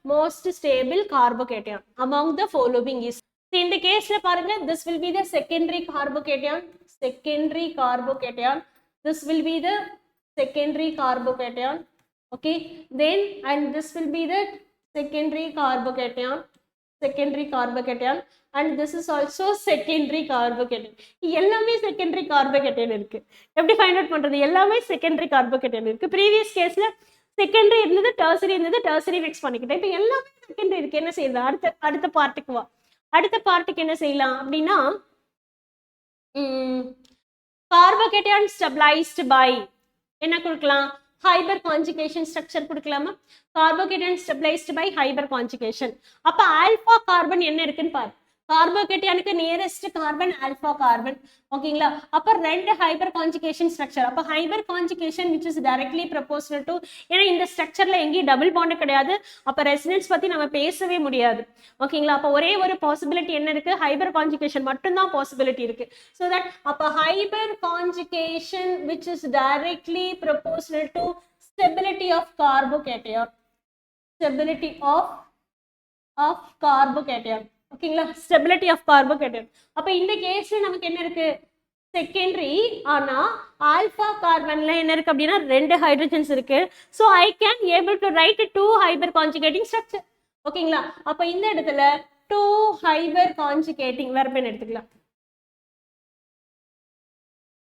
most stable carbocation among the following is. In the case this will be the secondary carbocation. This will be the secondary carbocation. Okay, then and this will be the secondary carbocation, and this is also secondary carbocation. எல்லாமே secondary carbocation இருக்கு. எப்படி find out பண்றது? எல்லாமே secondary carbocation இருக்கு. previous caseல secondary இருந்தது, tertiary mix பண்ணிக்கிட்டேன். இப்போ எல்லாமே secondary இருக்கு. என்ன செய்யலாம்? அடுத்த பார்ட்டுக்கு வா. அடுத்த பார்ட்டுக்கு என்ன செய்யலாம் அப்படின்னா, carbocation stabilized by என்ன கொடுக்கலாம்? ஹைபர் கான்ஜுகேஷன் ஸ்ட்ரக்சர் கொடுக்கலாமா? Carbocation stabilized by hyperconjugation. அப்ப ஆல்பா கார்பன் என்ன இருக்குன்னு பாரு. கார்போகேட்டனுக்கு நியரஸ்ட் கார்பன் ஆல்பா கார்பன். ஓகேங்களா? அப்ப ரெண்டு ஹைபர் கான்ஜுகேஷன் ஸ்ட்ரக்சர். அப்ப hyper conjugation which is directly proportional to, ஏன்னா இந்த ஸ்ட்ரக்சர்ல எங்கேயும் டபுள் பாண்ட் கிடையாது. அப்ப ரெசனன்ஸ் பத்தி நம்ம பேசவே முடியாது. ஓகேங்களா? அப்ப ஒரே ஒரு பாசிபிலிட்டி என்ன இருக்கு? ஹைபர் கான்ஜுகேஷன் மட்டும் தான் பாசிபிலிட்டி இருக்கு. so that அப்ப hyper conjugation which is directly proportional to stability of carbocation. ஓகேங்களா? Stability of carbocation. அப்ப இந்த கேஸ்ல நமக்கு என்ன இருக்கு? செகண்டரி. ஆனா ஆல்பா கார்பன்ல என்ன இருக்கு அப்படின்னா ரெண்டு ஹைட்ரஜன்ஸ் இருக்கு. So I can able to write 2 hyper conjugating structure. ஓகேங்களா? அப்ப இந்த இடத்துல 2 ஹைபர் கான்ஜுகேட்டிங் வெர்பன் எடுத்துக்கலாம்.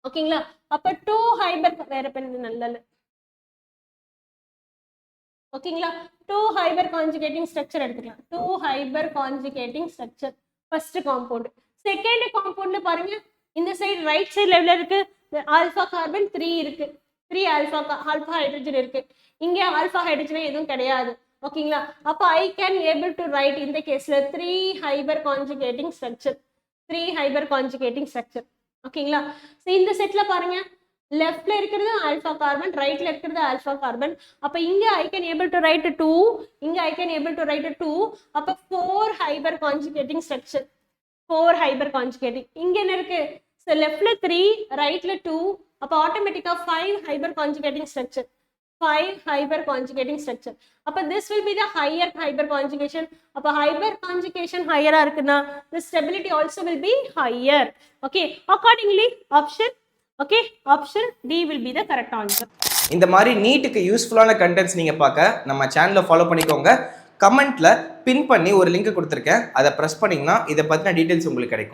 ஓகேங்களா? அப்ப 2 ஹைபர் வெர்பன் நல்ல. ஓகேங்களா? 2 ஹைபர் கான்ஜுகேட்டிங் ஸ்ட்ரக்சர் எடுத்துக்கலாம். 2 hyper conjugating structure first compound. Second காம்பவுண்ட்ல பாருங்க, இந்த சைடு ரைட் சைடுல எவ்வளவு இருக்கு? ஆல்பா கார்பன் 3 இருக்கு. 3 ஆல்பா ஹைட்ரஜன் இருக்கு. இங்க ஆல்பா ஹைட்ரஜன் எதுவும் கிடையாது. ஓகேங்களா? அப்ப ஐ கேன் ஏபிள் டு ரைட் இந்த கேஸ்ல 3 ஹைபர் கான்ஜுகேட்டிங் ஸ்ட்ரக்சர். ஓகேங்களா? சோ இந்த செட்ல பாருங்க, லெஃப்ட்ல இருக்கிறது ஆல்பா கார்பன், ரைட்ல இருக்கிறது ஆல்பா கார்பன். அப்ப இங்க I can able to write 2, இங்க I can able to write 2. அப்ப 4 hyper conjugating structure. 4 hyperconjugating. இங்க என்ன இருக்கு? சோ லெஃப்ட்ல 3, ரைட்ல 2. அப்ப ஆட்டோமேட்டிக்கா 5 ஹைபர் கான்ஜுகேட்டிங் ஸ்ட்ரக்சர். அப்ப this will be the higher hyper conjugation. அப்ப hyper conjugation higher இருக்குன்னா the stability also will be higher. Okay, accordingly option D will be the correct answer. இந்த மாதிரி நீட்டுக்கு யூஸ்ஃபுல்லான கண்டென்ட்ஸ் நீங்க பார்க்க நம்ம சேனலை ஃபாலோ பண்ணிக்கோங்க. கமெண்ட்ல பின் பண்ணி ஒரு லிங்க் கொடுத்துருக்கேன், அதை ப்ரெஸ் பண்ணீங்கன்னா இதை பத்தின டீடைல்ஸ் உங்களுக்கு கிடைக்கும்.